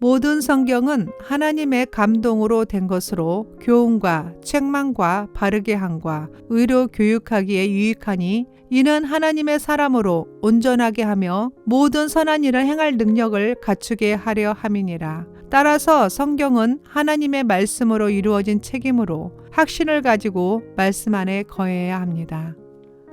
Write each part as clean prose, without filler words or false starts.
모든 성경은 하나님의 감동으로 된 것으로 교훈과 책망과 바르게 함과 의로 교육하기에 유익하니 이는 하나님의 사람으로 온전하게 하며 모든 선한 일을 행할 능력을 갖추게 하려 함이니라. 따라서 성경은 하나님의 말씀으로 이루어진 책임으로 확신을 가지고 말씀 안에 거해야 합니다.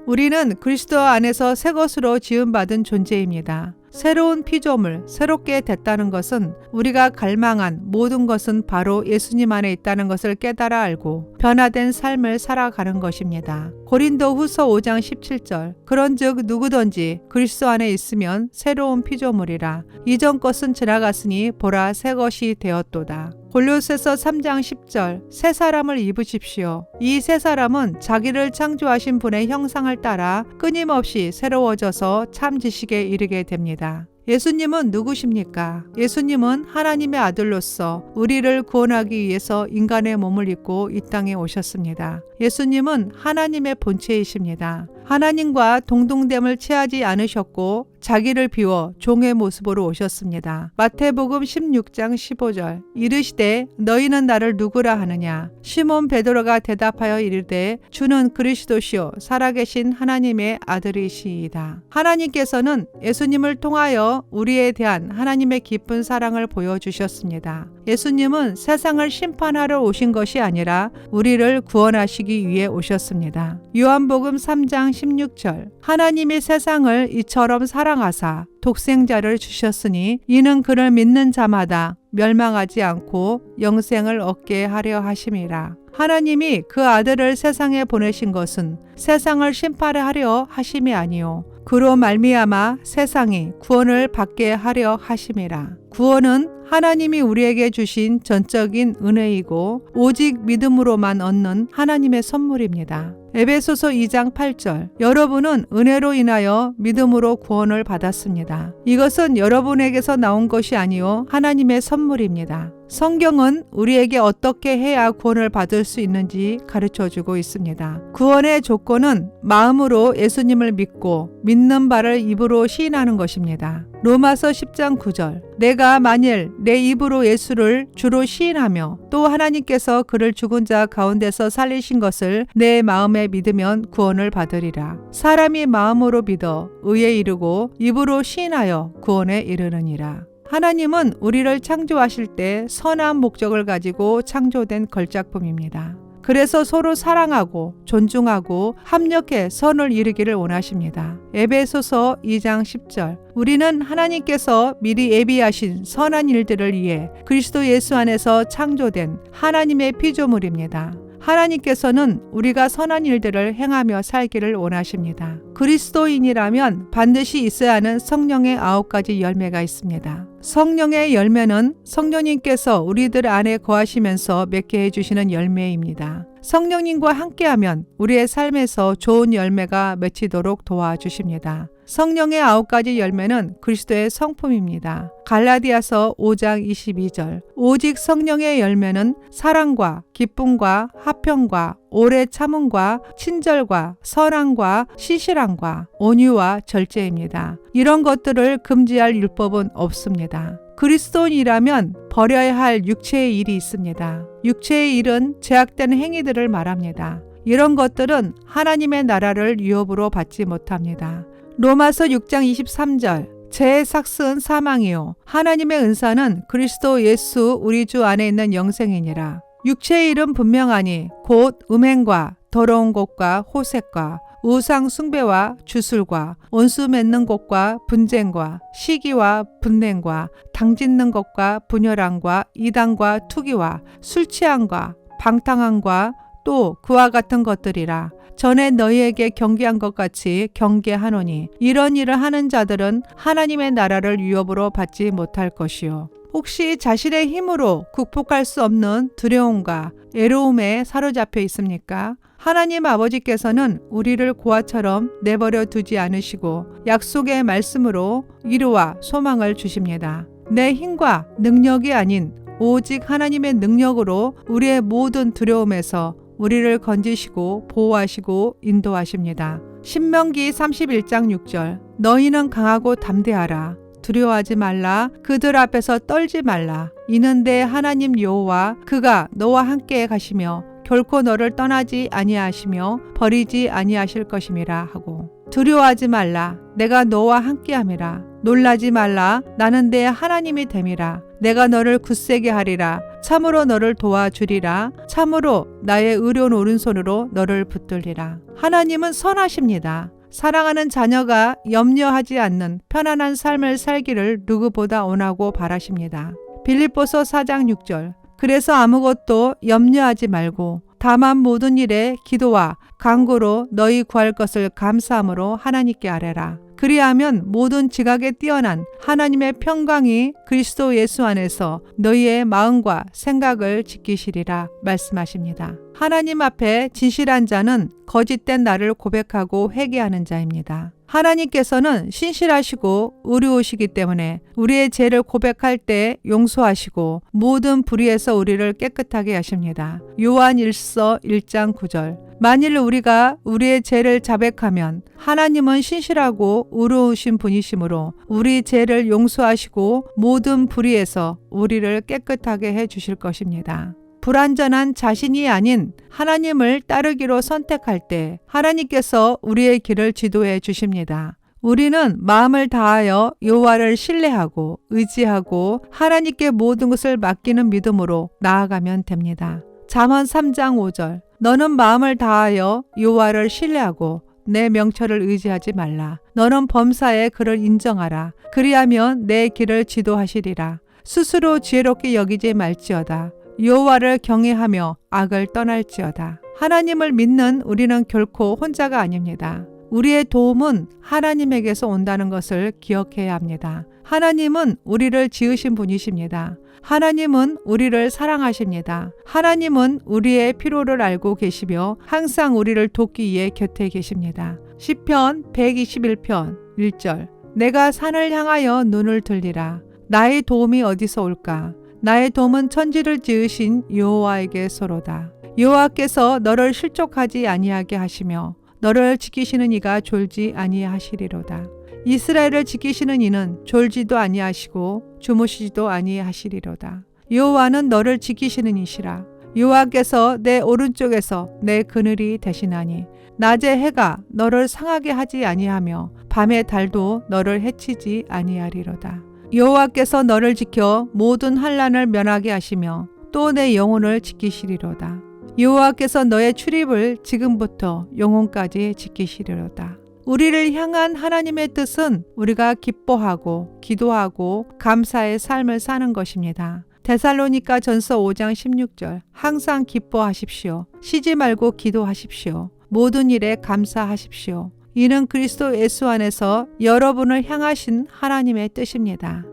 우리는 그리스도 안에서 새 것으로 지음받은 존재입니다. 새로운 피조물, 새롭게 됐다는 것은 우리가 갈망한 모든 것은 바로 예수님 안에 있다는 것을 깨달아 알고 변화된 삶을 살아가는 것입니다. 고린도 후서 5장 17절 그런즉 누구든지 그리스도 안에 있으면 새로운 피조물이라 이전 것은 지나갔으니 보라 새 것이 되었도다. 골로새서 3장 10절 새 사람을 입으십시오. 이 새 사람은 자기를 창조하신 분의 형상을 따라 끊임없이 새로워져서 참 지식에 이르게 됩니다. 예수님은 누구십니까? 예수님은 하나님의 아들로서 우리를 구원하기 위해서 인간의 몸을 입고 이 땅에 오셨습니다. 예수님은 하나님의 본체이십니다. 하나님과 동등됨을 취하지 않으셨고 자기를 비워 종의 모습으로 오셨습니다. 마태복음 16장 15절 이르시되 너희는 나를 누구라 하느냐? 시몬 베드로가 대답하여 이르되 주는 그리스도시요 살아계신 하나님의 아들이시이다. 하나님께서는 예수님을 통하여 우리에 대한 하나님의 깊은 사랑을 보여주셨습니다. 예수님은 세상을 심판하러 오신 것이 아니라 우리를 구원하시기 위해 오셨습니다. 요한복음 3장 16절 하나님이 세상을 이처럼 사랑하사 독생자를 주셨으니 이는 그를 믿는 자마다 멸망하지 않고 영생을 얻게 하려 하심이라. 하나님이 그 아들을 세상에 보내신 것은 세상을 심판하려 하심이 아니요 그로 말미암아 세상이 구원을 받게 하려 하심이라. 구원은 하나님이 우리에게 주신 전적인 은혜이고 오직 믿음으로만 얻는 하나님의 선물입니다. 에베소서 2장 8절 여러분은 은혜로 인하여 믿음으로 구원을 받았습니다. 이것은 여러분에게서 나온 것이 아니요 하나님의 선물입니다. 성경은 우리에게 어떻게 해야 구원을 받을 수 있는지 가르쳐주고 있습니다. 구원의 조건은 마음으로 예수님을 믿고 믿는 바를 입으로 시인하는 것입니다. 로마서 10장 9절 내가 만일 내 입으로 예수를 주로 시인하며 또 하나님께서 그를 죽은 자 가운데서 살리신 것을 내 마음에 믿으면 구원을 받으리라. 사람이 마음으로 믿어 의에 이르고 입으로 시인하여 구원에 이르느니라. 하나님은 우리를 창조하실 때 선한 목적을 가지고 창조된 걸작품입니다. 그래서 서로 사랑하고 존중하고 합력해 선을 이루기를 원하십니다. 에베소서 2장 10절 우리는 하나님께서 미리 예비하신 선한 일들을 위해 그리스도 예수 안에서 창조된 하나님의 피조물입니다. 하나님께서는 우리가 선한 일들을 행하며 살기를 원하십니다. 그리스도인이라면 반드시 있어야 하는 성령의 9가지 열매가 있습니다. 성령의 열매는 성령님께서 우리들 안에 거하시면서 맺게 해주시는 열매입니다. 성령님과 함께하면 우리의 삶에서 좋은 열매가 맺히도록 도와주십니다. 성령의 9가지 열매는 그리스도의 성품입니다. 갈라디아서 5장 22절 오직 성령의 열매는 사랑과 기쁨과 화평과 오래 참음과 친절과 선함과 시실함과 온유와 절제입니다. 이런 것들을 금지할 율법은 없습니다. 그리스도인이라면 버려야 할 육체의 일이 있습니다. 육체의 일은 제약된 행위들을 말합니다. 이런 것들은 하나님의 나라를 유업으로 받지 못합니다. 로마서 6장 23절 제 삭스는 사망이요 하나님의 은사는 그리스도 예수 우리 주 안에 있는 영생이니라. 육체의 일은 분명하니 곧 음행과 더러운 것과 호색과 우상 숭배와 주술과 원수 맺는 것과 분쟁과 시기와 분냉과 당짓는 것과 분열함과 이단과 투기와 술 취함과 방탕함과 또 그와 같은 것들이라. 전에 너희에게 경계한 것 같이 경계하노니 이런 일을 하는 자들은 하나님의 나라를 유업으로 받지 못할 것이요. 혹시 자신의 힘으로 극복할 수 없는 두려움과 애로움에 사로잡혀 있습니까? 하나님 아버지께서는 우리를 고아처럼 내버려 두지 않으시고 약속의 말씀으로 위로와 소망을 주십니다. 내 힘과 능력이 아닌 오직 하나님의 능력으로 우리의 모든 두려움에서 우리를 건지시고 보호하시고 인도하십니다. 신명기 31장 6절 너희는 강하고 담대하라. 두려워하지 말라. 그들 앞에서 떨지 말라. 이는 내 하나님 여호와 그가 너와 함께 가시며 결코 너를 떠나지 아니하시며 버리지 아니하실 것임이라 하고, 두려워하지 말라. 내가 너와 함께함이라. 놀라지 말라. 나는 내 하나님이 됨이라. 내가 너를 굳세게 하리라. 참으로 너를 도와주리라. 참으로 나의 의로운 오른손으로 너를 붙들리라. 하나님은 선하십니다. 사랑하는 자녀가 염려하지 않는 편안한 삶을 살기를 누구보다 원하고 바라십니다. 빌립보서 4장 6절. 그래서 아무것도 염려하지 말고 다만 모든 일에 기도와 간구로 너희 구할 것을 감사함으로 하나님께 아뢰라. 그리하면 모든 지각에 뛰어난 하나님의 평강이 그리스도 예수 안에서 너희의 마음과 생각을 지키시리라 말씀하십니다. 하나님 앞에 진실한 자는 거짓된 나를 고백하고 회개하는 자입니다. 하나님께서는 신실하시고 의로우시기 때문에 우리의 죄를 고백할 때 용서하시고 모든 불의에서 우리를 깨끗하게 하십니다. 요한 1서 1장 9절. 만일 우리가 우리의 죄를 자백하면 하나님은 신실하고 의로우신 분이시므로 우리 죄를 용서하시고 모든 불의에서 우리를 깨끗하게 해 주실 것입니다. 불완전한 자신이 아닌 하나님을 따르기로 선택할 때 하나님께서 우리의 길을 지도해 주십니다. 우리는 마음을 다하여 여호와를 신뢰하고 의지하고 하나님께 모든 것을 맡기는 믿음으로 나아가면 됩니다. 잠언 3장 5절. 너는 마음을 다하여 여호와를 신뢰하고 내 명철을 의지하지 말라. 너는 범사에 그를 인정하라. 그리하면 내 길을 지도하시리라. 스스로 지혜롭게 여기지 말지어다. 여호와를 경외하며 악을 떠날지어다. 하나님을 믿는 우리는 결코 혼자가 아닙니다. 우리의 도움은 하나님에게서 온다는 것을 기억해야 합니다. 하나님은 우리를 지으신 분이십니다. 하나님은 우리를 사랑하십니다. 하나님은 우리의 필요를 알고 계시며 항상 우리를 돕기 위해 곁에 계십니다. 시편 121편 1절. 내가 산을 향하여 눈을 들리라. 나의 도움이 어디서 올까? 나의 도움은 천지를 지으신 여호와에게서로다. 여호와께서 너를 실족하지 아니하게 하시며 너를 지키시는 이가 졸지 아니하시리로다. 이스라엘을 지키시는 이는 졸지도 아니하시고 주무시지도 아니하시리로다. 여호와는 너를 지키시는 이시라. 여호와께서 내 오른쪽에서 내 그늘이 되시나니 낮에 해가 너를 상하게 하지 아니하며 밤에 달도 너를 해치지 아니하리로다. 여호와께서 너를 지켜 모든 환난을 면하게 하시며 또 내 영혼을 지키시리로다. 여호와께서 너의 출입을 지금부터 영혼까지 지키시리로다. 우리를 향한 하나님의 뜻은 우리가 기뻐하고 기도하고 감사의 삶을 사는 것입니다. 데살로니가 전서 5장 16절. 항상 기뻐하십시오. 쉬지 말고 기도하십시오. 모든 일에 감사하십시오. 이는 그리스도 예수 안에서 여러분을 향하신 하나님의 뜻입니다.